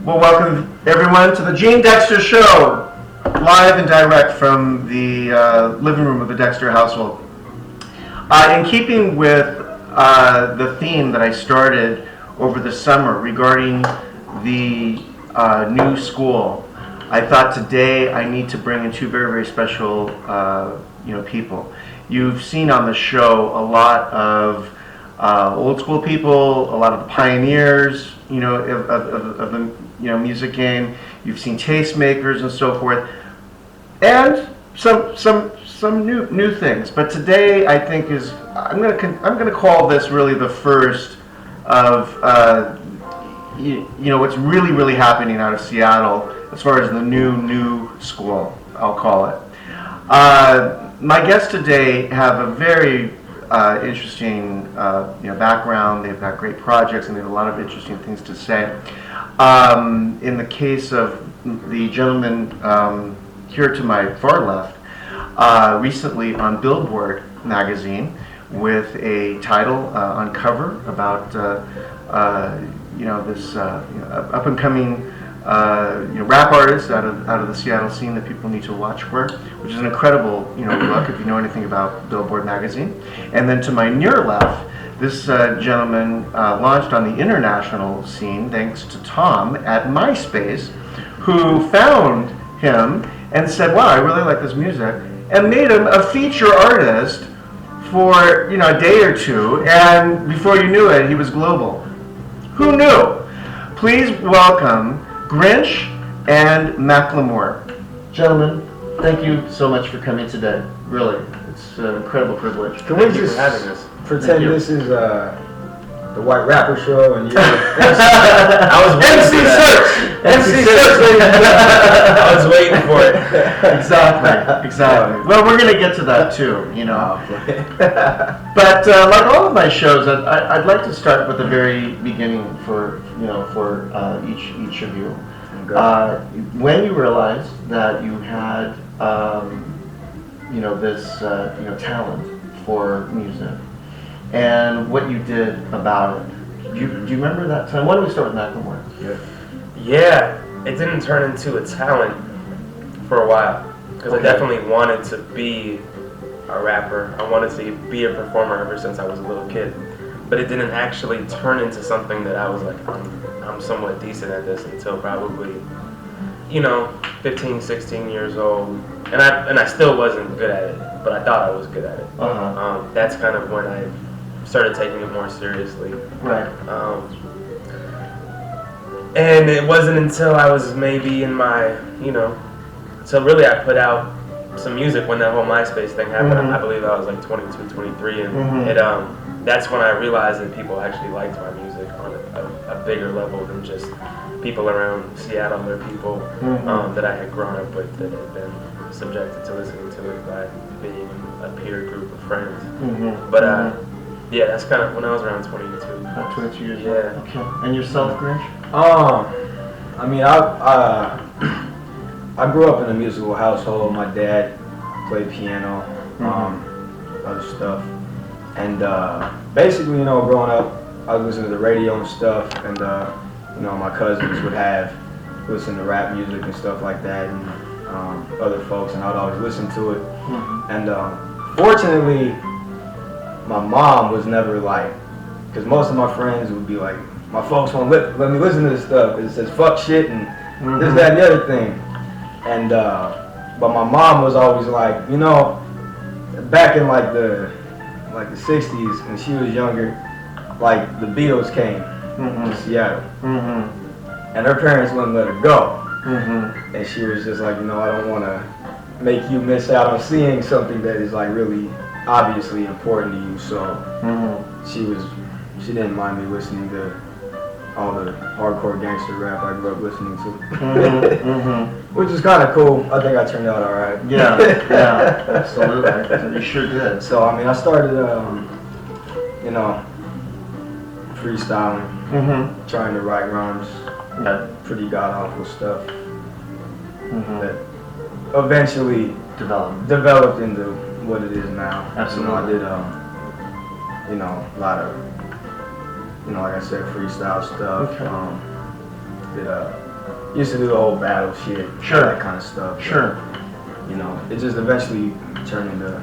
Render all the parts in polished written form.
Well, welcome everyone to the Gene Dexter Show, live and direct from the living room of the Dexter household. In keeping with the theme that I started over the summer regarding the new school, I thought today I need to bring in two very, very special people. You've seen on the show a lot of old school people, a lot of the pioneers, of the music game. You've seen tastemakers and so forth, and some new things. But today I think I'm gonna call this really the first of what's really happening out of Seattle as far as the new school, I'll call it. My guests today have a very interesting background. They've got great projects and they have a lot of interesting things to say. In the case of the gentleman here to my far left, recently on Billboard magazine with a title on cover about this up and coming rap artist out of the Seattle scene that people need to watch for, which is an incredible look if you know anything about Billboard magazine. And then to my near left, this gentleman launched on the international scene thanks to Tom at MySpace, who found him and said, "Wow, I really like this music," and made him a feature artist for a day or two, and before you knew it, he was global. Who knew? Please welcome Grynch and Macklemore. Gentlemen, thank you so much for coming today. Really, it's an incredible privilege. Thank you for having us. Pretend this is the White Rapper Show and you're I was waiting for that. MC Search. I was waiting for it. Exactly. Well, we're gonna get to that too, But like all of my shows, I'd like to start with the very beginning for each of you. When you realized that you had this talent for music, and what you did about it. Do you remember that time? Why don't we start with Macklemore? Yeah, it didn't turn into a talent for a while, because I definitely wanted to be a rapper. I wanted to be a performer ever since I was a little kid. But it didn't actually turn into something that I was like, I'm somewhat decent at this until probably, 15, 16 years old. And I still wasn't good at it, but I thought I was good at it. That's kind of when I started taking it more seriously. Right. And it wasn't until I was maybe in my, so really I put out some music when that whole MySpace thing happened. Mm-hmm. I believe I was like 22, 23, and that's when I realized that people actually liked my music on a bigger level than just people around Seattle or people that I had grown up with that had been subjected to listening to it by being in a peer group of friends. But yeah, that's kind of when I was around 22. About 22 years old. Yeah. Okay. And yourself, Grynch? I grew up in a musical household. My dad played piano, other stuff. And basically, growing up, I was listening to the radio and stuff, and my cousins would listen to rap music and stuff like that, and other folks, and I'd always listen to it. And fortunately, my mom was never like, because most of my friends would be like, my folks won't let me listen to this stuff. It says fuck shit and this, that, and the other thing. And but my mom was always like, back in like the 60s when she was younger, like the Beatles came to Seattle, and her parents wouldn't let her go, and she was just like, I don't want to make you miss out on seeing something that is like really obviously important to you. So she didn't mind me listening to all the hardcore gangster rap I grew up listening to, which is kind of cool. I think I turned out all right. Yeah, absolutely. You sure did. So I started, freestyling, trying to write rhymes, pretty god awful stuff that eventually developed into what it is now. Absolutely. I did, a lot of, like I said, freestyle stuff. Okay. Did used to do the whole battle shit, Sure. that kind of stuff. Sure. But, you know, it just eventually turned into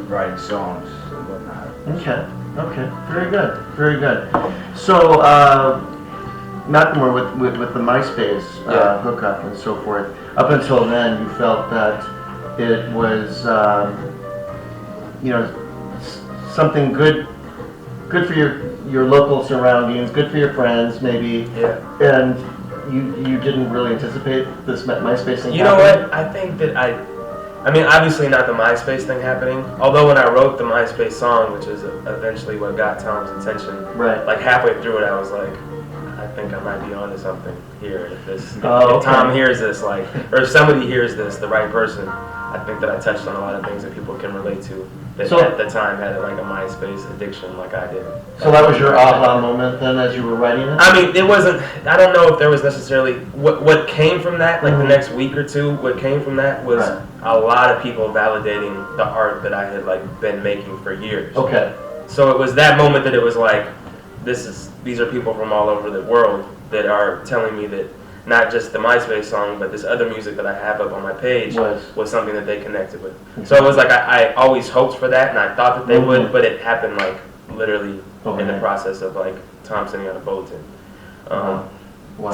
writing songs and whatnot. Okay. Okay. Very good. Very good. So, Macklemore with the MySpace hookup and so forth. Up until then, you felt that it was, something good for your local surroundings, good for your friends, maybe. Yeah. And you didn't really anticipate this MySpace thing. You know what? I think that I mean, obviously not the MySpace thing happening. Although when I wrote the MySpace song, which is eventually what got Tom's attention, Right. like halfway through it, I was like, I think I might be onto something here. If Okay. Tom hears this, like, or if somebody hears this, the right person, I think that I touched on a lot of things that people can relate to. That So- at the time had like a MySpace addiction, like I did. So that was your aha moment then, as you were writing it. I mean, it wasn't. I don't know if there was necessarily what came from that. Like the next week or two, what came from that was Right. a lot of people validating the art that I had like been making for years. Okay. So it was that moment that it was like, these are people from all over the world that are telling me that not just the MySpace song, but this other music that I have up on my page was something that they connected with. So it was like I always hoped for that, and I thought that they would, but it happened like literally in the process of like Tom sending out a bulletin. Wow.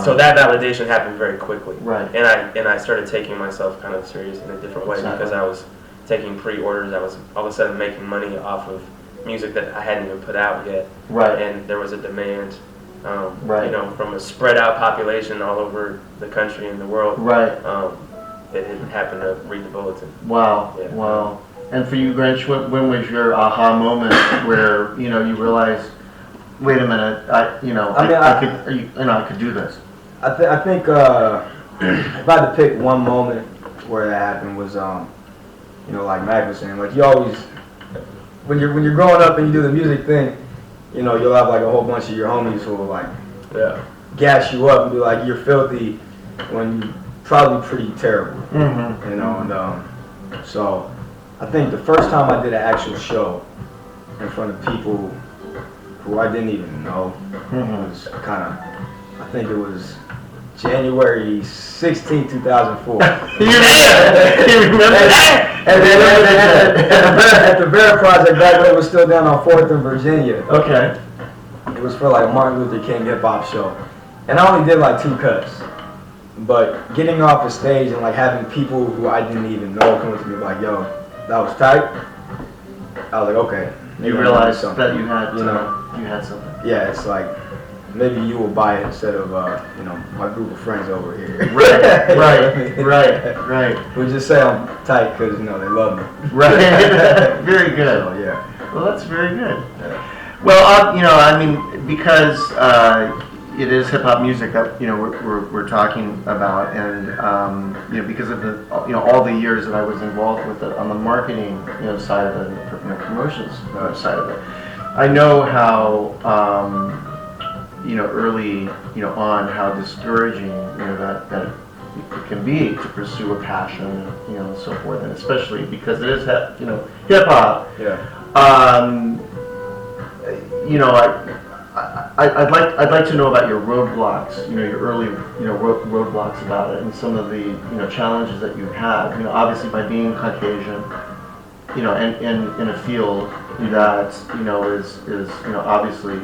So that validation happened very quickly, Right. and I started taking myself kind of serious in a different way because I was taking pre-orders. I was all of a sudden making money off of music that I hadn't even put out yet, Right. and there was a demand. Right. You know, from a spread out population all over the country and the world, Right. that had happened to read the bulletin. Wow. Yeah. Wow. And for you, Grynch, when was your aha moment where you realized, wait a minute, I could do this. I think if I had to pick one moment where that happened was like Mac was saying, like you always when you're growing up and you do the music thing, you'll have like a whole bunch of your homies who will like gas you up and be like, you're filthy, when you're probably pretty terrible. And so I think the first time I did an actual show in front of people who I didn't even know was I think it was January 16, 2004. You remember that? At the Bear Project back when it was still down on 4th and Virginia. Okay. It was for like a Martin Luther King hip hop show. And I only did like 2 cuts. But getting off the stage and like having people who I didn't even know come to me like, yo, that was tight. I was like, okay. You realized that you had, you had something. Yeah, it's like, maybe you will buy it instead of, my group of friends over here. Right. We just say I'm tight because, they love me. Right. Very good. So, yeah. Well, that's very good. Well, because it is hip hop music that we're talking about, and because of the all the years that I was involved with it on the marketing side of it, and promotions side of it, I know how early on how discouraging that it can be to pursue a passion and so forth, and especially because it is hip hop. Yeah. I'd like to know about your roadblocks, your early, roadblocks about it, and some of the, challenges that you had. Obviously by being Caucasian, and in a field that, is obviously,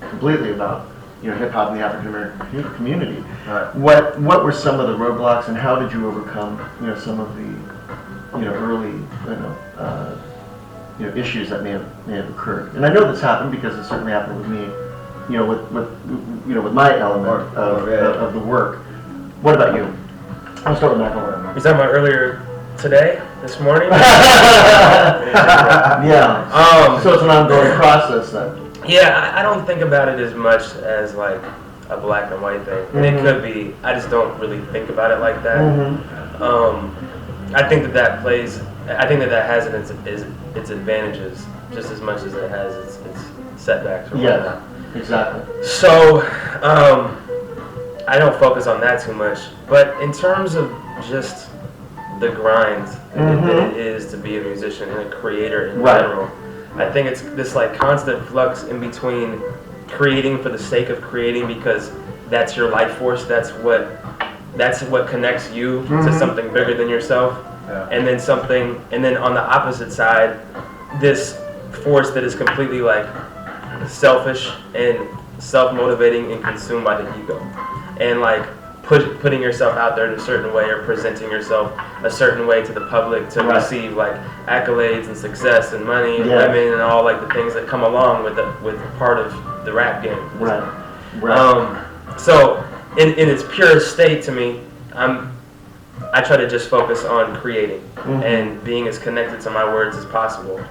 completely about, hip hop in the African American community. Right. What were some of the roadblocks, and how did you overcome, some of the, early, issues that may have occurred? And I know this happened because it certainly happened with me, with my element of the work. What about you? I'll start with Macklemore. You talking about earlier today, this morning? Yeah. So it's an ongoing process then. Yeah, I don't think about it as much as like a black and white thing. And it could be. I just don't really think about it like that. I think that plays. I think that has its advantages just as much as it has its setbacks. Or Yeah, exactly. So I don't focus on that too much. But in terms of just the grind that it is to be a musician and a creator in general, I think it's this like constant flux in between creating for the sake of creating, because that's your life force. That's what connects you to something bigger than yourself. Yeah. And then on the opposite side, this force that is completely like selfish and self-motivating and consumed by the ego, and like putting yourself out there in a certain way or presenting yourself a certain way to the public to receive like accolades and success and money and women and all like the things that come along with part of the rap game. So in its purest state, to me, I try to just focus on creating and being as connected to my words as possible.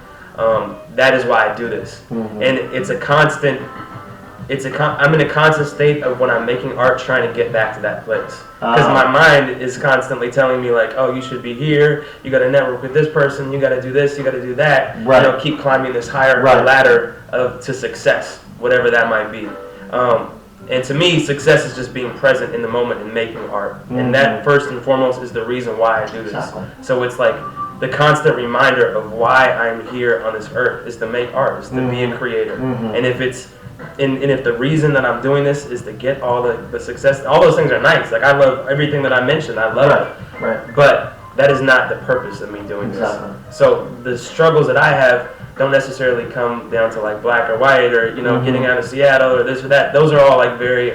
That is why I do this, and it's a constant. I'm in a constant state of when I'm making art, trying to get back to that place, because my mind is constantly telling me like, oh, you should be here. You got to network with this person. You got to do this. You got to do that. Right. You know, keep climbing this higher ladder to success, whatever that might be. And to me, success is just being present in the moment and making art, and that first and foremost is the reason why I do this. Exactly. So it's like the constant reminder of why I'm here on this earth is to make art, is to be a creator, and if it's and if the reason that I'm doing this is to get all the success, all those things are nice. Like I love everything that I mentioned. I love it. Right. But that is not the purpose of me doing this. So the struggles that I have don't necessarily come down to like black or white or getting out of Seattle or this or that. Those are all like very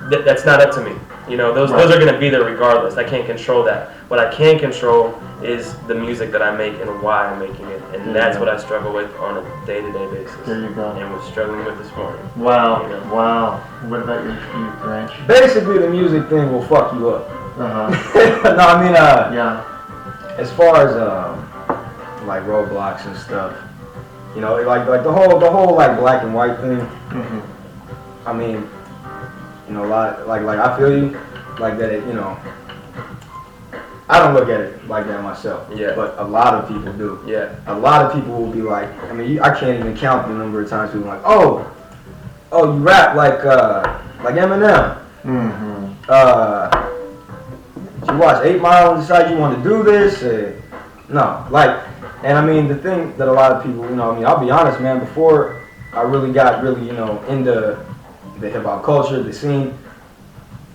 that's not up to me. Those are going to be there regardless. I can't control that. What I can control is the music that I make and why I'm making it, and that's what I struggle with on a day-to-day basis. There you go. And was struggling with this morning. Wow. Wow. What about you, Grynch? Basically, the music thing will fuck you up. Uh-huh. No, I mean, yeah. As far as like roadblocks and stuff, like the whole like black and white thing. I mean, a lot like I feel you, like that. I don't look at it like that myself. Yeah. But a lot of people do. Yeah. A lot of people will be like, I can't even count the number of times people are like, oh, you rap like Eminem. You watch 8 Mile and decide you want to do this? No, and I mean the thing that a lot of people, I'll be honest, man. Before I really got into the hip hop culture, the scene.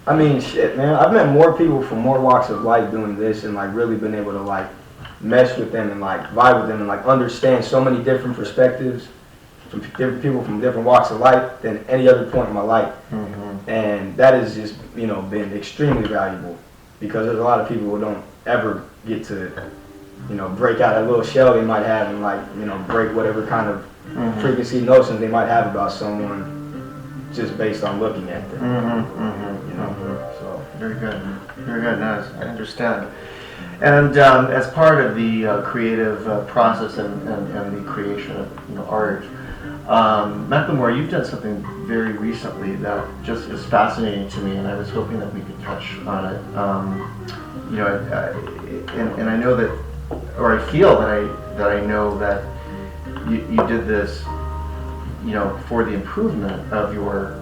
I mean, shit, man. I've met more people from more walks of life doing this, and like really been able to like mesh with them and like vibe with them and like understand so many different perspectives from different people from different walks of life than any other point in my life. And that has just been extremely valuable, because there's a lot of people who don't ever get to break out that little shell they might have and like break whatever kind of preconceived notions they might have about someone just based on looking at them. So very good. No, I understand. And as part of the creative process and the creation of art, Macklemore, you've done something very recently that just is fascinating to me, and I was hoping that we could touch on it. And I know that, or I feel that I know that you did this, for the improvement of your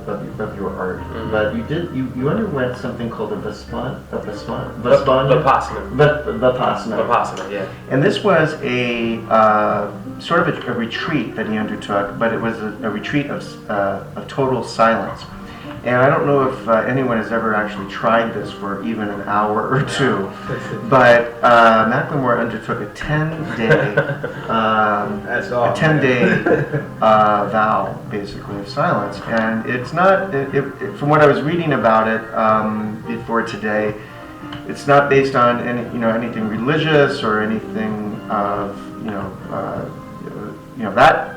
art. But you underwent something called a Vipassana, yeah. And this was a sort of a retreat that he undertook, but it was a retreat of total silence. And I don't know if anyone has ever actually tried this for even an hour or two, but Macklemore undertook a 10-day, vow, basically, of silence. And it's not, from what I was reading about it before today, it's not based on anything religious or anything of that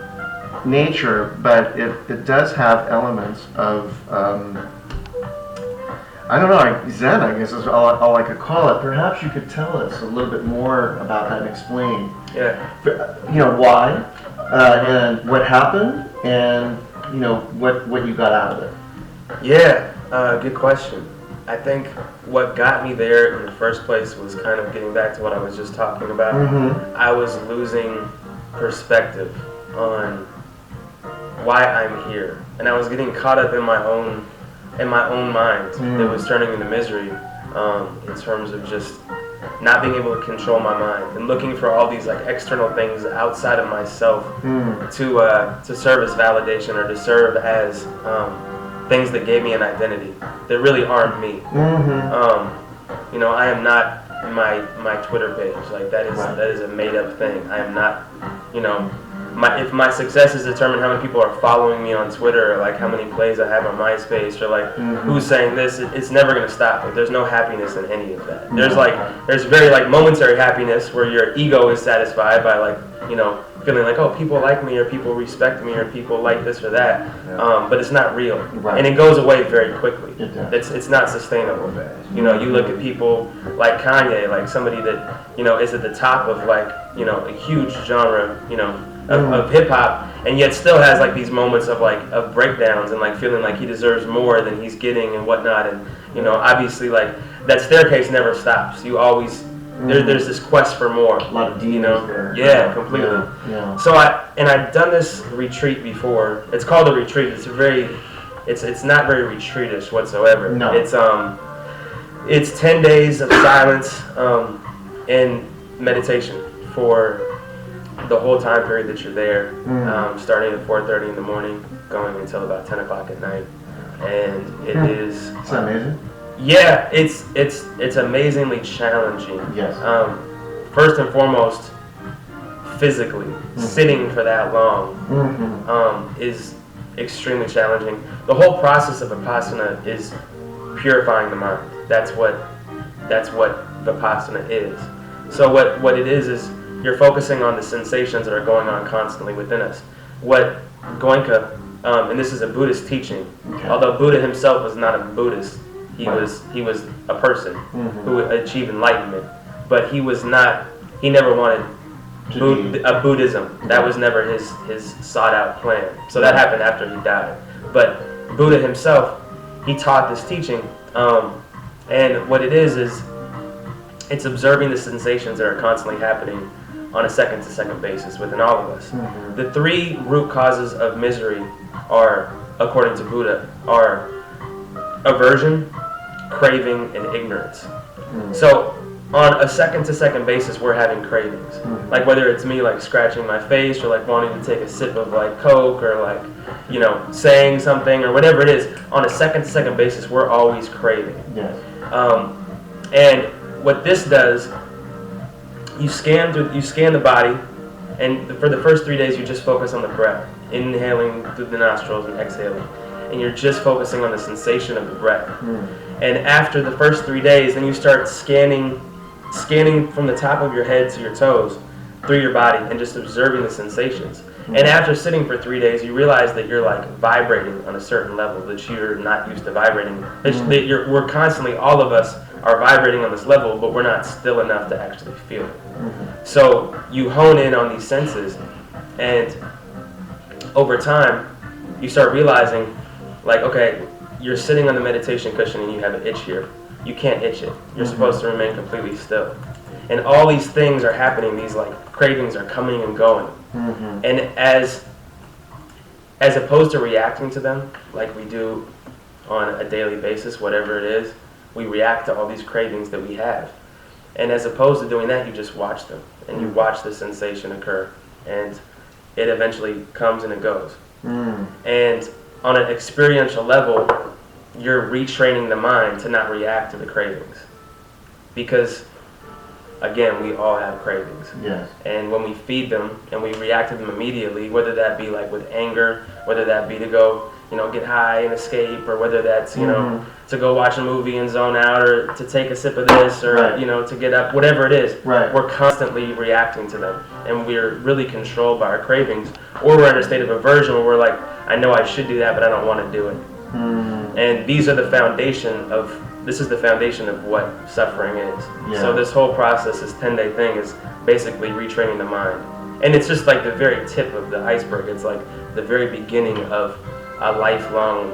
nature, but it does have elements of I don't know, Zen, I guess is all I could call it. Perhaps you could tell us a little bit more about that and explain why and what happened and what you got out of it. Yeah, good question. I think what got me there in the first place was kind of getting back to what I was just talking about. I was losing perspective on why I'm here, and I was getting caught up in my own mind that was turning into misery, in terms of just not being able to control my mind and looking for all these like external things outside of myself to serve as validation or to serve as things that gave me an identity that really aren't me. You know, I am not my Twitter page. Like that is a made up thing. I am not, you know, if my success is determined how many people are following me on Twitter, or like how many plays I have on MySpace, or like who's saying this, it's never gonna stop. Like there's no happiness in any of that. There's very like momentary happiness where your ego is satisfied by like, you know, feeling like, oh, people like me, or people respect me, or people like this or that, but it's not real, and it goes away very quickly. It's not sustainable. You know, you look at people like Kanye, like somebody that, you know, is at the top of like, you know, a huge genre, you know, of hip hop, and yet still has like these moments of like of breakdowns and like feeling like he deserves more than he's getting and whatnot, and you know, obviously like that staircase never stops. You always there's this quest for more. A lot of demons, you know, there. Yeah, completely. Yeah. So I've done this retreat before. It's called a retreat. It's not very retreatish whatsoever. No. It's 10 days of silence and meditation for the whole time period that you're there, starting at 4:30 in the morning, going until about 10 o'clock at night, and it is. It's amazing. Yeah, it's amazingly challenging. Yes. First and foremost, physically sitting for that long is extremely challenging. The whole process of Vipassana is purifying the mind. That's what Vipassana is. So what it is you're focusing on the sensations that are going on constantly within us. What Goenka, and this is a Buddhist teaching, although Buddha himself was not a Buddhist, he was a person who achieved enlightenment, but he never wanted a Buddhism. That was never his sought out plan. So that happened after he died. But Buddha himself, he taught this teaching, and what it is it's observing the sensations that are constantly happening on a second-to-second basis within all of us. The 3 root causes of misery are, according to Buddha, are aversion, craving, and ignorance. So on a second-to-second basis, we're having cravings. Like whether it's me like scratching my face, or like wanting to take a sip of like Coke, or like, you know, saying something, or whatever it is, on a second-to-second basis, we're always craving. Yes. And what this does, you scan the body, and for the first 3 days you just focus on the breath, inhaling through the nostrils and exhaling, and you're just focusing on the sensation of the breath. And after the first 3 days, then you start scanning from the top of your head to your toes through your body and just observing the sensations. And after sitting for 3 days, you realize that you're like vibrating on a certain level that you're not used to vibrating. We're constantly, all of us are vibrating on this level, but we're not still enough to actually feel it. So you hone in on these senses, and over time, you start realizing, like, okay, you're sitting on the meditation cushion and you have an itch here. You can't itch it. You're supposed to remain completely still. And all these things are happening. These like cravings are coming and going. And as opposed to reacting to them like we do on a daily basis, whatever it is, we react to all these cravings that we have. And as opposed to doing that, you just watch them, and you watch the sensation occur, and it eventually comes and it goes. And on an experiential level, you're retraining the mind to not react to the cravings. Because, again, we all have cravings. Yes. And when we feed them and we react to them immediately, whether that be like with anger, whether that be to go, you know, get high and escape, or whether that's, you know, to go watch a movie and zone out, or to take a sip of this, or, you know, to get up, whatever it is, we're constantly reacting to them. And we're really controlled by our cravings. Or we're in a state of aversion where we're like, I know I should do that, but I don't want to do it. And this is the foundation of what suffering is. So this whole process, this 10-day thing, is basically retraining the mind. And it's just like the very tip of the iceberg. It's like the very beginning of a lifelong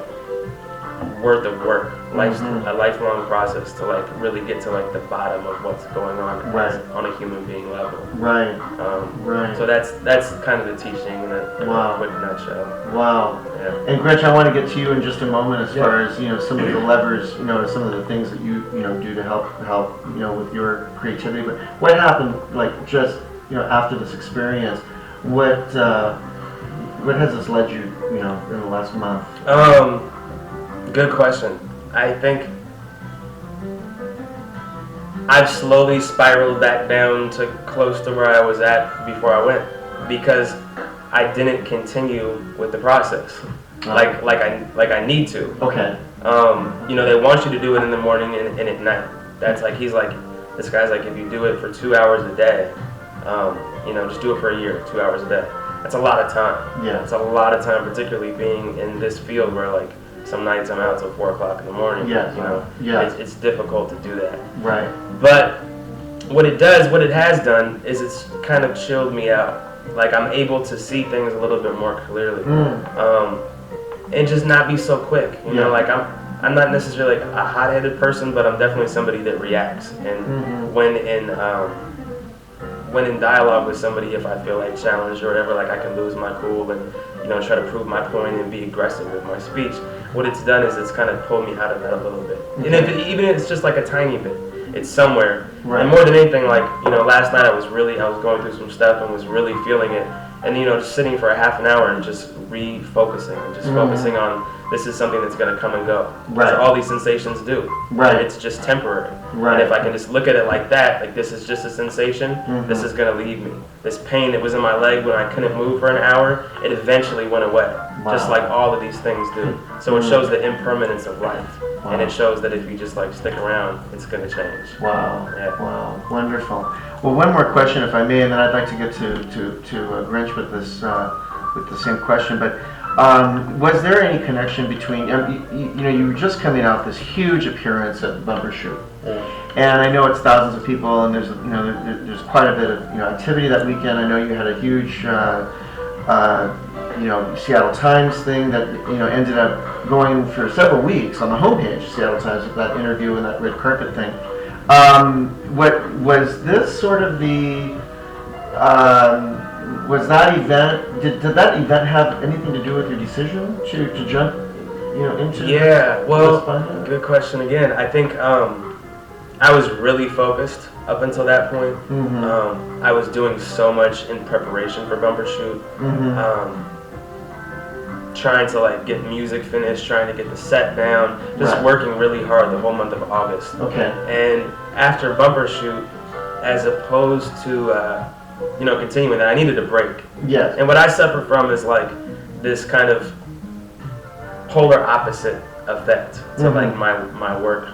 worth of work, a lifelong process to like really get to like the bottom of what's going on on a human being level. So that's kind of the teaching in a quick nutshell. Wow. Yeah. And Grynch, I want to get to you in just a moment as far as, you know, some of the levers, you know, some of the things that you know do to help you know with your creativity. But what happened, like, just, you know, after this experience? What has this led you, you know, in the last month? Good question. I think I've slowly spiraled back down to close to where I was at before I went, because I didn't continue with the process like I need to. Okay. You know, they want you to do it in the morning and at night. That's like, this guy's like, if you do it for 2 hours a day, you know, just do it for a year, 2 hours a day. That's a lot of time. Yeah. It's a lot of time, particularly being in this field where like some nights I'm out till 4 o'clock in the morning. Yeah. You know, Yeah. it's difficult to do that. Right. But what it has done is it's kind of chilled me out. Like I'm able to see things a little bit more clearly, and just not be so quick. You know, like I'm not necessarily like a hot-headed person, but I'm definitely somebody that reacts. And when in dialogue with somebody, if I feel like challenged or whatever, like I can lose my cool and, you know, try to prove my point and be aggressive with my speech. What it's done is it's kind of pulled me out of that a little bit. And even if it's just like a tiny bit, it's somewhere. Right. And more than anything, like, you know, last night I was going through some stuff and was really feeling it. And, you know, just sitting for a half an hour and just refocusing and just focusing on, this is something that's going to come and go. Right. That's all these sensations do. Right. And it's just temporary. Right. And if I can just look at it like that, like this is just a sensation, this is going to leave me. This pain that was in my leg when I couldn't move for an hour, it eventually went away. Wow. Just like all of these things do. So it shows the impermanence of life. Wow. And it shows that if you just like stick around, it's going to change. Wow. Yeah. Wow. Wonderful. Well, one more question, if I may, and then I'd like to get to Grynch with this with the same question. But was there any connection between you know, you were just coming out this huge appearance at the Bumper Shoot, and I know it's thousands of people, and there's, you know, there's quite a bit of, you know, activity that weekend. I know you had a huge you know, Seattle Times thing that, you know, ended up going for several weeks on the homepage of Seattle Times with that interview and that red carpet thing. What was this sort of the was that event? Did that event have anything to do with your decision to jump, you know, into? Yeah. Well, this good question again. I think I was really focused up until that point. I was doing so much in preparation for Bumper Shoot. Trying to like get music finished, trying to get the set down, just working really hard the whole month of August. Okay. And after Bumper Shoot, as opposed to you know, continuing that, I needed a break. Yes. And what I suffer from is like this kind of polar opposite effect to like my work,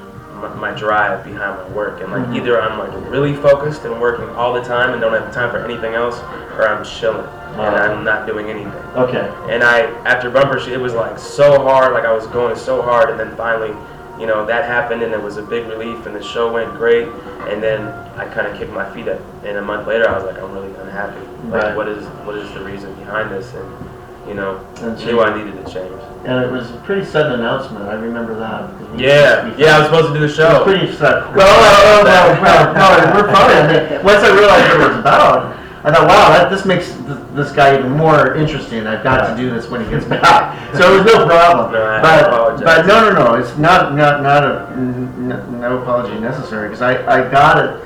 my drive behind my work. And like either I'm like really focused and working all the time and don't have time for anything else, or I'm chilling and I'm not doing anything. Okay. And after Bumper Shoot, it was like so hard, like I was going so hard, and then finally, you know, that happened and it was a big relief and the show went great, and then I kind of kicked my feet up, and a month later I was like, I'm really unhappy. Like what is the reason behind this? And you know, knew I needed to change. And it was a pretty sudden announcement. I remember that. Yeah, I was supposed to do the show. It was pretty sudden. Well, we're fine. I mean, once I realized what it was about, I thought, wow, this makes this guy even more interesting. I've got to do this when he gets back. So it was no problem. But no, it's not no apology necessary, because I got it,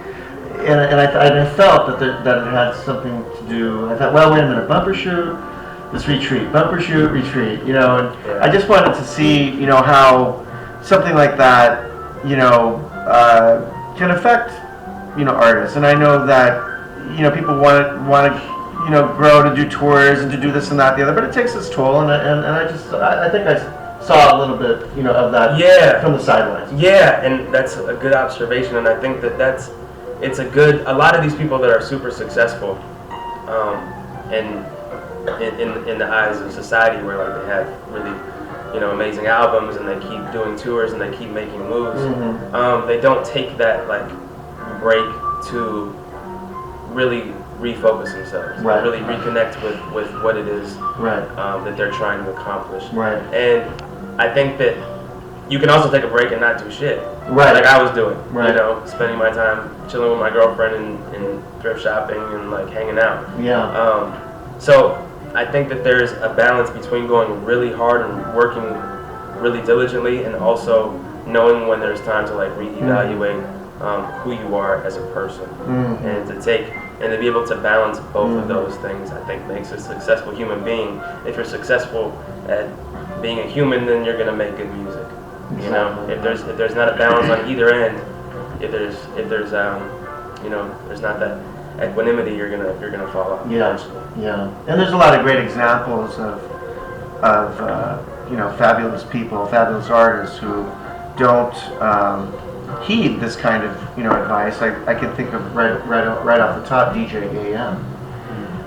and I felt that it had something to do. I thought, well, wait a minute, Bumper Shoot, this retreat, Bumper Shoot, retreat, you know, and I just wanted to see, you know, how something like that, you know, can affect, you know, artists. And I know that, you know, people want to, you know, grow to do tours and to do this and that, the other, but it takes its toll, and I think I saw a little bit, you know, of that from the sidelines. Yeah, and that's a good observation, and I think that it's a lot of these people that are super successful, and in the eyes of society, where like they have really, you know, amazing albums and they keep doing tours and they keep making moves, they don't take that like break to really refocus themselves, really reconnect with what it is that they're trying to accomplish. And I think that you can also take a break and not do shit, like I was doing. You know, spending my time chilling with my girlfriend and thrift shopping and like hanging out. So I think that there's a balance between going really hard and working really diligently, and also knowing when there's time to like reevaluate who you are as a person, and to be able to balance both of those things, I think makes a successful human being. If you're successful at being a human, then you're gonna make good music. You know, if there's not a balance on either end, if there's you know, there's not that equanimity, you're gonna fall off. Yeah, yeah. And there's a lot of great examples of you know, fabulous people, fabulous artists who don't heed this kind of, you know, advice. I can think of right off the top, DJ AM.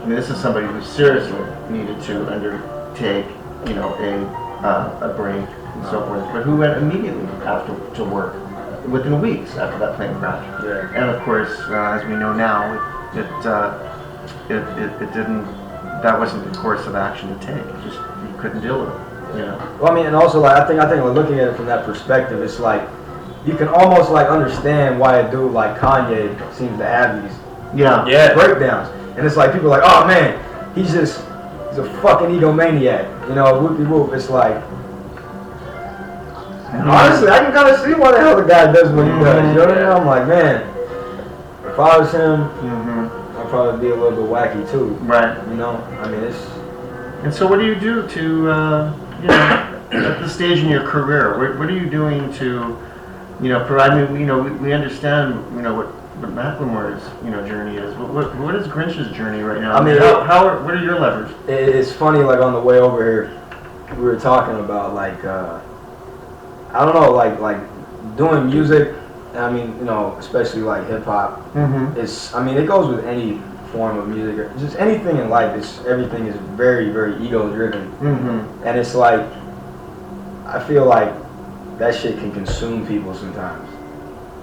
I mean, this is somebody who seriously needed to undertake, you know, a break and so forth, but who went immediately after to work within weeks after that plane crash. Yeah. And of course, as we know now, it didn't. That wasn't the course of action to take. It just, you couldn't deal with it. You know. Well, I mean, and also like I think looking at it from that perspective, it's like you can almost like understand why a dude like Kanye seems to have these breakdowns, and it's like people are like, oh man, he's a fucking egomaniac, you know, whoopie whoop. It's like, honestly, I can kind of see why the hell the guy does what he does. You know what I mean? I'm like, man, if I was him, I'd probably be a little bit wacky too. Right. You know, I mean, it's. And so, what do you do to, you know, at this stage in your career? What are you doing to, you know, provide? I mean, you know, we understand, you know, what Macklemore's, you know, journey is. What is Grynch's journey right now? I mean, what are your levers? It's funny, like on the way over here, we were talking about like, I don't know, like doing music. I mean, you know, especially like hip hop. It's, I mean, it goes with any form of music, or just anything in life. Everything is very, very ego driven, and it's like, I feel like that shit can consume people sometimes.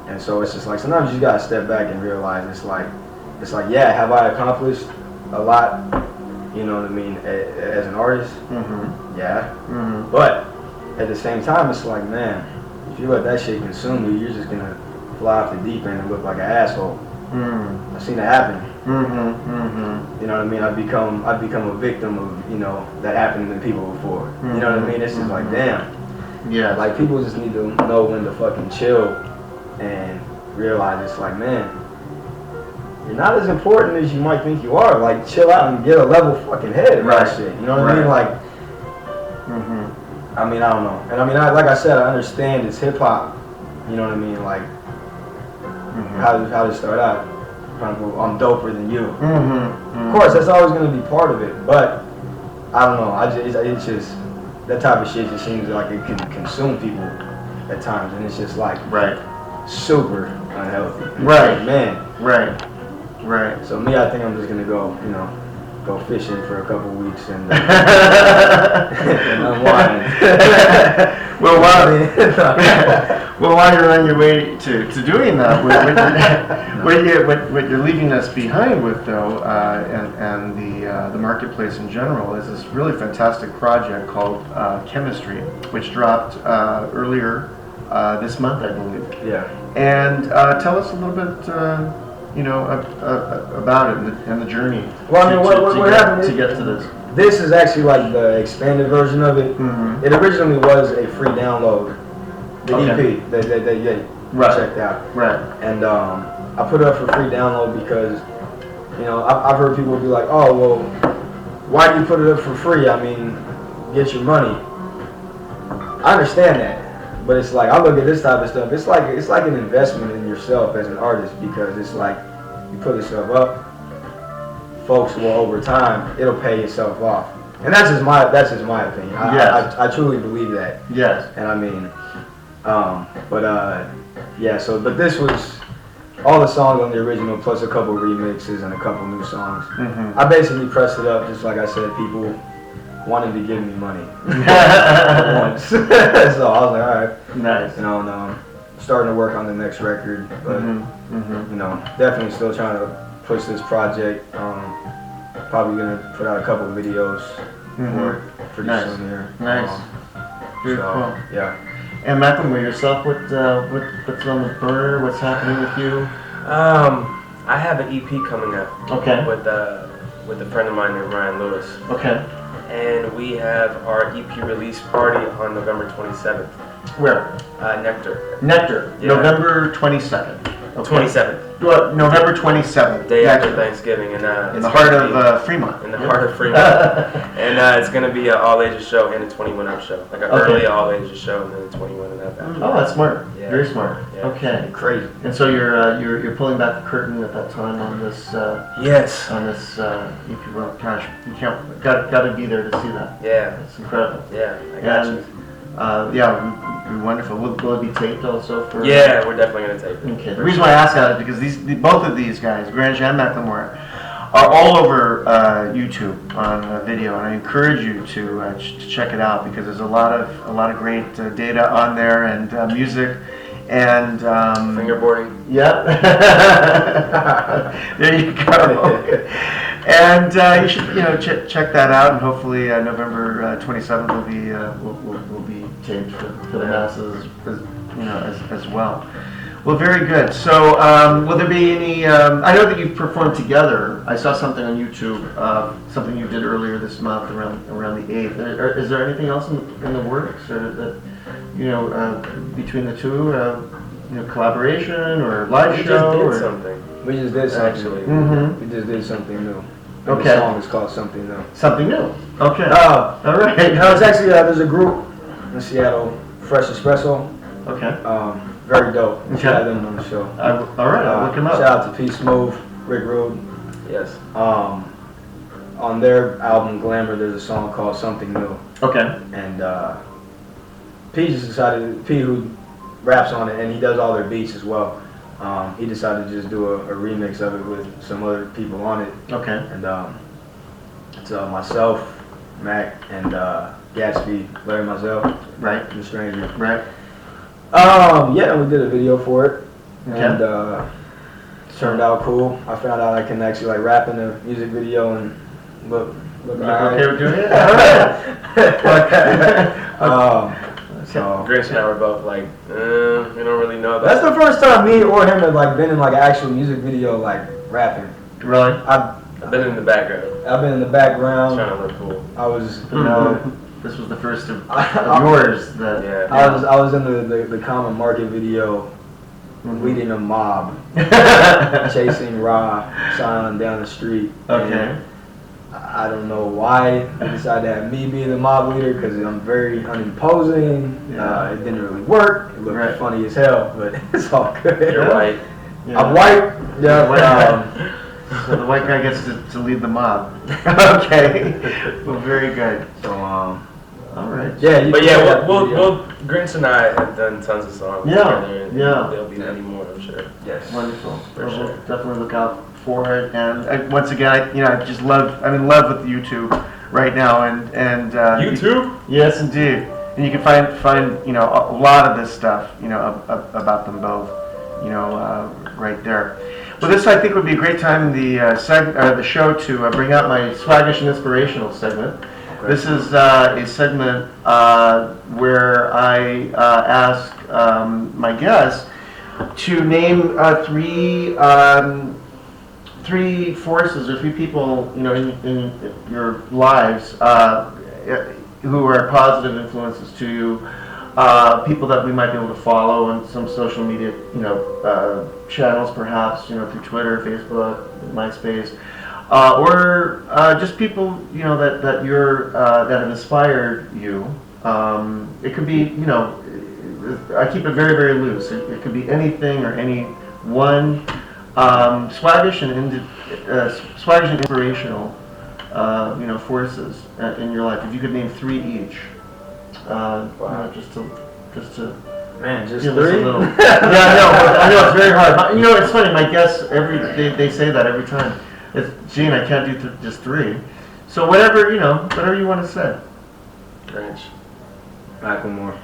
And so it's just like, sometimes you just gotta step back and realize it's like, yeah, have I accomplished a lot? You know what I mean, as an artist? Yeah. But at the same time, it's like, man, if you let that shit consume you, you're just gonna fly off the deep end and look like an asshole. I've seen it happen. You know what I mean? I've become a victim of, you know, that happened to people before. You know what I mean? It's just like, damn. Yeah. Like, people just need to know when to fucking chill and realize it's like, man, you're not as important as you might think you are. Like, chill out and get a level fucking head about shit. You know what I mean? Like, I mean, I don't know. And I mean, like I said, I understand it's hip hop. You know what I mean? Like, how to start out. I'm doper than you. Of course, that's always going to be part of it. But I don't know. It's just that type of shit just seems like it can consume people at times, and it's just like super unhealthy. Like, man. Right. So me, I think I'm just gonna go, you know, go fishing for a couple weeks and unwind. Well, while you're on your way to doing that, what you're leaving us behind with, though, and the marketplace in general, is this really fantastic project called Chemistry, which dropped earlier this month, I believe. Yeah. And tell us a little bit, you know, about it and the journey. Well, I mean, what happened to get to this? This is actually like the expanded version of it. It originally was a free download, the EP that checked out. Right. And I put it up for free download because, you know, I've heard people be like, oh, well, why do you put it up for free? I mean, get your money. I understand that. But it's like, I look at this type of stuff, it's like an investment in yourself as an artist, because it's like, you put yourself up, folks will, over time, it'll pay itself off. And that's just my opinion. I truly believe that. Yes. And I mean, yeah, so, but this was all the songs on the original, plus a couple remixes and a couple new songs. I basically pressed it up, just like I said, people wanted to give me money once. So I was like, all right. Nice. You know, and starting to work on the next record, but you know, definitely still trying to push this project. Probably gonna put out a couple of videos for it pretty soon here. Nice. Very cool. Yeah. And Macklemore, yourself, what's on the burner? What's happening with you? I have an EP coming up. Okay. With a friend of mine named Ryan Lewis. Okay. And we have our EP release party on November 27th. Where? Nectar. Nectar. Yeah. November 22nd. Okay. 27th. Well, November 27th. Day after Thanksgiving, and in the heart of Fremont. In the heart of Fremont. And it's going to be an all ages show and a 21 up show. Like an early all ages show and then a 21 and up after. Oh, that's smart. Yeah. Very smart. Yeah. Okay. Crazy. And so you're pulling back the curtain at that time on this. Yes. On this, if you will, gosh, you got to be there to see that. Yeah. It's incredible. Yeah, I got you. Yeah, it'd be wonderful. Will it be taped also for? Yeah, we're definitely gonna tape it. Okay. The reason why I ask that is because both of these guys, Grynch and Macklemore, are all over YouTube on video, and I encourage you to check it out because there's a lot of great data on there and music and Fingerboarding. Yep. There you go. And you should check that out, and hopefully November 27th will be taped for the masses as well. Well, very good. So, will there be any? I know that you've performed together. I saw something on YouTube, something you did earlier this month around the 8th. Is there anything else in the works, or that between the two, collaboration or live show? We just did something. Actually. Mm-hmm. We just did something new. Okay. The song is called Something New. Something new. Okay. All right. No, it's actually there's a group in Seattle, Fresh Espresso. Okay. Very dope. We Okay. had them on the show. All right. I'll look him up. Shout out to P Smooth, Rick Rude. Yes. On their album Glamour, there's a song called Something New. Okay. And P just decided, P who raps on it and he does all their beats as well. He decided to just do a remix of it with some other people on it. Okay. And it's myself, Mac, and Gatsby, Larry Mazel, Right. and the Stranger. Right. Yeah, we did a video for it, Okay. and it turned out cool. I found out I can actually rap in a music video and look alright. Okay, we're doing it. All right. So Grynch and I were both like, we don't really know that. that's the first time me or him have been in an actual music video rapping. Really? I've been in the background, I've been in the background. trying to look cool. I was This was the first of I- yours that. Yeah. I was in the Common Market video, leading a mob, chasing Ra Sion down the street. Okay. And I don't know why they decided to have me be the mob leader because I'm very unimposing. Yeah. It didn't really work. It looked Right. funny as hell, but it's all good. You're white. Yeah. I'm white. Yeah. So the white guy gets to lead the mob. Okay. Well, very good. So All right. yeah. But yeah, we'll Grynch and I have done tons of songs Yeah, together, and yeah. there'll be many more, I'm sure. Yes. Wonderful. For We'll sure. definitely look out for it. And once again, I just I'm in love with YouTube right now. And YouTube? Yes, indeed. And you can find a lot of this stuff about them both right there. Well, this I think would be a great time in the show to bring out my Swaggish and Inspirational segment. This is a segment where I ask my guests to name three forces or three people in your lives who are positive influences to you, people that we might be able to follow on some social media channels, perhaps through Twitter, Facebook, MySpace. Or just people that you're that have inspired you. It could be I keep it very, very loose. It could be anything or any one. Swaggish and inspirational forces in your life. If you could name three each, just to Man, just give us three. a little. Yeah, I know it's very hard. It's funny. My guests they say that every time. It's Gene, I can't do just three. So whatever you want to say. Grynch. Macklemore.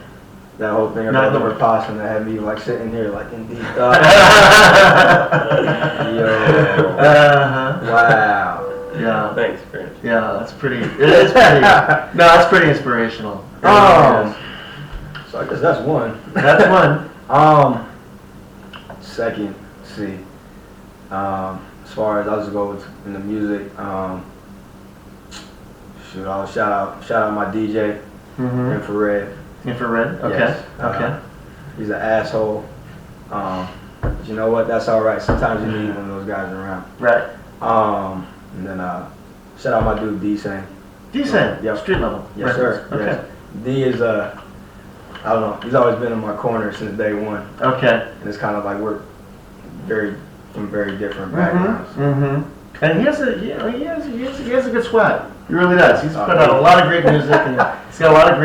That whole thing about the Repostion that had me sitting here in deep thought. Yo. Wow. Yeah. Thanks, Grynch. Yeah, that's pretty. It is pretty. No, that's pretty inspirational. So I guess that's one. That's one. Second, let's see. As far as I'll just go in the music. I'll shout out my DJ, Infrared. Infrared. Okay. Yes. Okay. He's an asshole. But you know what? That's all right. Sometimes you need one of those guys around. Right. And then shout out my dude D-Sane. Decent. Yep. Street level. Yes, sir. Okay. Yes. D is I don't know. He's always been in my corner since day one. Okay. And it's kind of like we're from very different backgrounds. And he has a good swag. He really does. He's put out a lot of great music, and he's got a lot of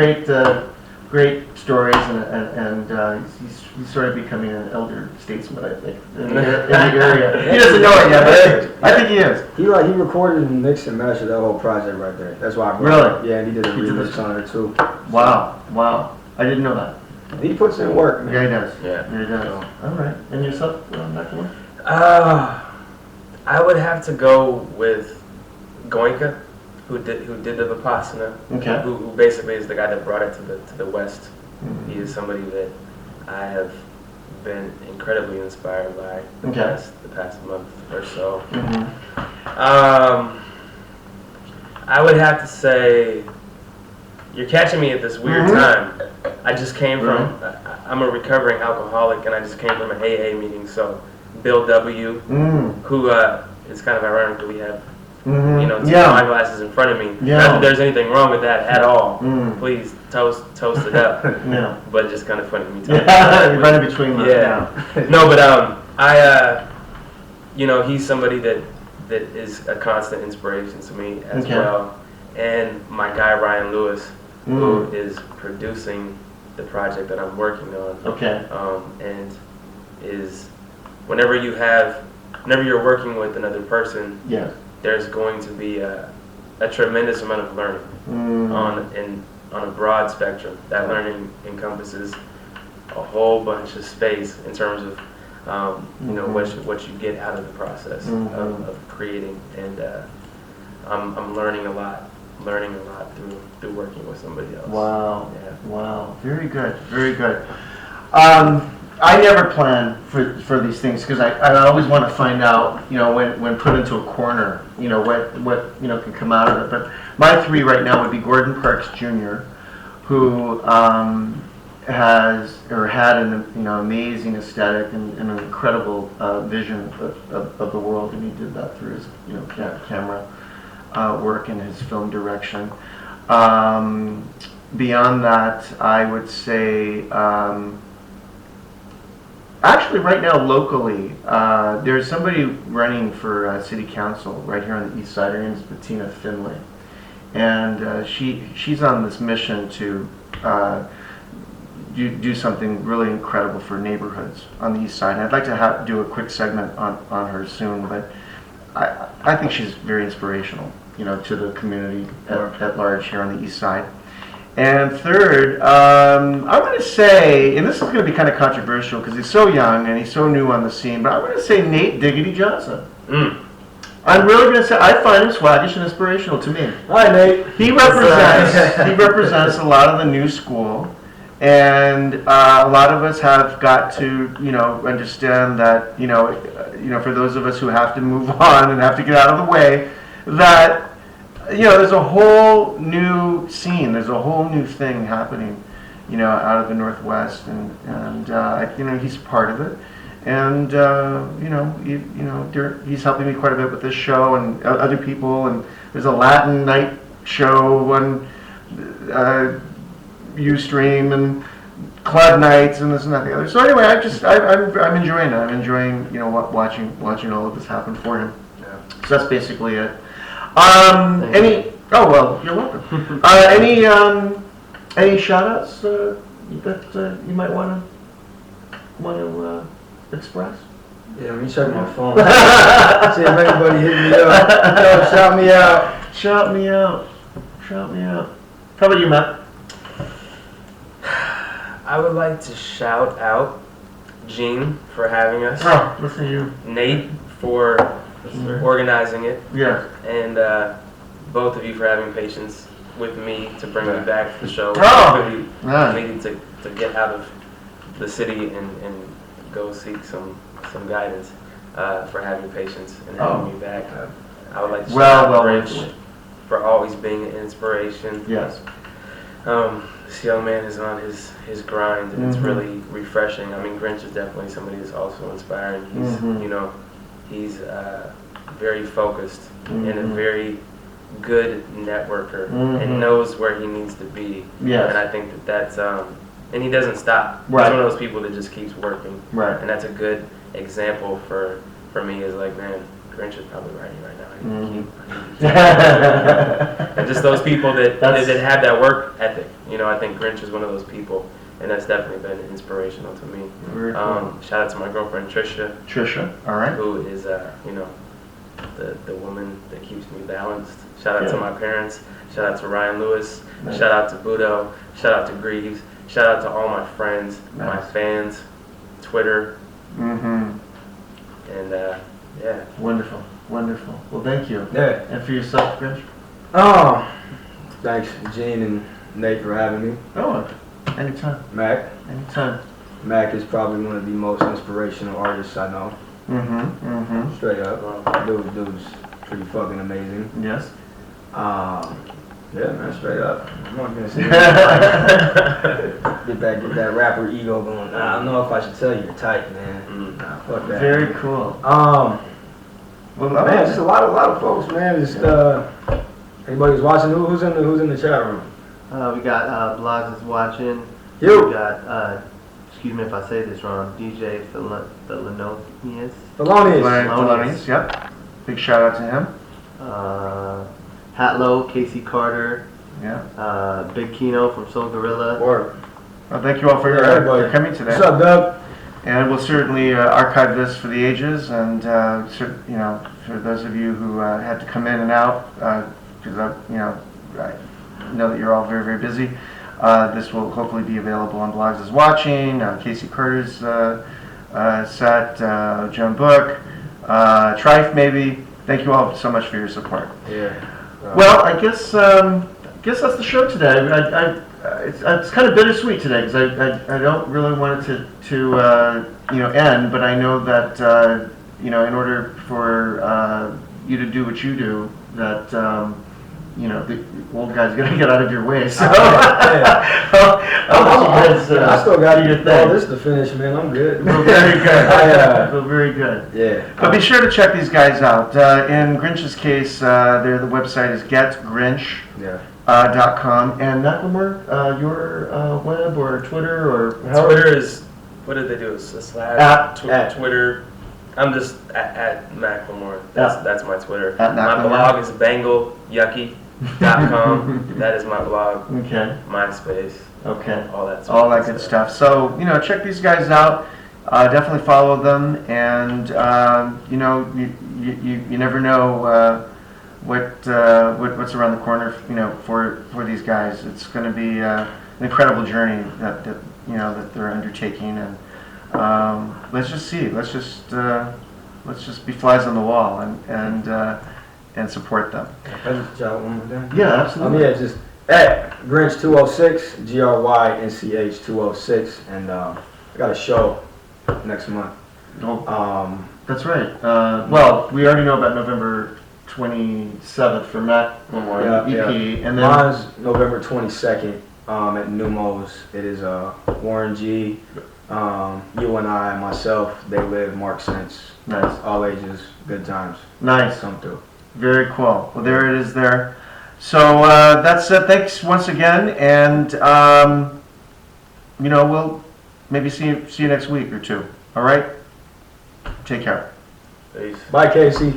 great stories, and he's sort of becoming an elder statesman, I think, in the area. He doesn't know it yet, but I think he is. He recorded and mixed and mastered that whole project right there. That's why I brought it. Yeah, and he did a remix on it too. Wow. I didn't know that. He puts in work, man. Yeah, he does. Yeah. He does. All right. And yourself, Macklemore? I would have to go with Goenka, who did the Vipassana. Okay. Who basically is the guy that brought it to the West. He is somebody that I have been incredibly inspired by the past month or so. I would have to say, you're catching me at this weird time. I just came from, I'm a recovering alcoholic, and I just came from a AA meeting. So Bill W., who it's kind of ironic that we have, two wine glasses in front of me. Yeah. Not that there's anything wrong with that at all. Please toast it up. But just kind of funny me talking. You're right in between them. Yeah. No, but he's somebody that is a constant inspiration to me as well. And my guy Ryan Lewis, who is producing the project that I'm working on. Okay. And is whenever you're working with another person, there's going to be a tremendous amount of learning on a broad spectrum. That learning encompasses a whole bunch of space in terms of what you get out of the process of creating, and I'm learning a lot through working with somebody else. Wow. Yeah. Wow. Very good. Very good. I never plan for these things because I always want to find out, when put into a corner, what can come out of it. But my three right now would be Gordon Parks Jr., who had an amazing aesthetic and an incredible vision of the world, and he did that through his camera work and his film direction. Beyond that, I would say. Actually, right now, locally, there's somebody running for city council right here on the east side. Her name is Bettina Finley. And she's on this mission to do something really incredible for neighborhoods on the east side. And I'd like to do a quick segment on her soon, but I think she's very inspirational, to the community at large here on the east side. And third, I'm going to say, and this is going to be kind of controversial because he's so young and he's so new on the scene, but I'm going to say Nate Diggity Johnson. I'm really going to say, I find him swaggish and inspirational to me. Hi, Nate. He represents a lot of the new school, and a lot of us have got to, understand that, for those of us who have to move on and have to get out of the way, that there's a whole new scene. There's a whole new thing happening, out of the Northwest, and he's part of it. And he's helping me quite a bit with this show and other people. And there's a Latin night show on Ustream and club nights and this and that and the other. So anyway, I'm enjoying it. I'm enjoying watching all of this happen for him. Yeah. So that's basically it. You're welcome. Any shout outs that you might want to express? Yeah, let me check my phone. See if anybody hit me up. Shout me out. Shout me out. How about you, Matt? I would like to shout out Gene for having us. Oh, listen to you. Nate for organizing it. Yeah. And both of you for having patience with me to bring me back to the show. Oh. Needing to get out of the city and go seek some guidance, for having patience and having me back. I would like to shout out Grynch for always being an inspiration. Yes. this young man is on his grind, and it's really refreshing. I mean, Grynch is definitely somebody that's also inspiring. He's you know, he's very focused and a very good networker and knows where he needs to be. Yes. And I think that's and he doesn't stop. Right. He's one of those people that just keeps working. Right. And that's a good example for me. Is like, man, Grynch is probably writing right now. I need to keep and just those people that have that work ethic. You know, I think Grynch is one of those people, and that's definitely been inspirational to me. Very cool. Shout out to my girlfriend Trisha, all right. who is you know, the woman that keeps me balanced. Shout out to my parents. Shout out to Ryan Lewis. Nice. Shout out to Budo. Shout out to Greaves. Shout out to all my friends, my fans, Twitter, and yeah. Wonderful, wonderful. Well, thank you. Yeah. And for yourself, Grynch? Oh, thanks, Gene and Nate, for having me. Oh, anytime. Mac. Anytime. Mac is probably one of the most inspirational artists I know. Straight up. Dude's pretty fucking amazing. Yes. Yeah, man, straight up. I'm not gonna say get that rapper ego going. I don't know if I should tell you you're tight, man. Nah, fuck that. Very cool. Well, Well, man, just a lot of folks, man. Just anybody who's watching, who's in the chat room? We got Blogs is watching. You. We got excuse me if I say this wrong. DJ Thelonious. Thelonious, yep. Big shout out to him. Hatlow, Casey Carter, Yeah. Big Kino from Soul Gorilla. Or Well, thank you all for your coming today. what's up, Doug? And we'll certainly archive this for the ages, and you know, for those of you who had to come in and out, because you know, I know that you're all very, very busy. This will hopefully be available on Blogs is Watching, Casey Carter's set, Joan Book, Trife maybe. Thank you all so much for your support. Yeah. Well, I guess that's the show today. It's kind of bittersweet today because I don't really want it to you know, end, but I know that you know, in order for you to do what you do, that you know, the old guy's gonna get out of your way. So I still got do your all thing. this to finish, man. I'm good. Well, very good. Well, very good. Yeah. But be sure to check these guys out. In Grynch's case, the website is getgrinch.com. And Macklemore, your web or Twitter or Twitter is, what did they do? It's a slash Twitter. I'm just at Macklemore. That's my Twitter. At my Macklemore. blog is bangleyucky.com. That is my blog. Okay. MySpace. Okay. All that good stuff. So, you know, check these guys out. Definitely follow them, and you know, you never know what's around the corner. You know, for these guys, it's going to be an incredible journey that you know that they're undertaking, and let's just see. Let's just be flies on the wall and support them. Can I just shout one more time? Yeah, absolutely. Yeah, just at Grynch 206, GRYNCH 206, and I got a show next month. That's right. Well, we already know about November 27th for Macklemore EP, and then mine's November 22nd at Numos. It is Warren G, you and I, myself, They Live, Mark Sense. Nice. All ages, good times. Nice. Come through. Very cool. Well, there it is there. So that's it. Thanks once again, and you know, we'll maybe see you next week or two. All right. Take care. Peace. Bye, Casey.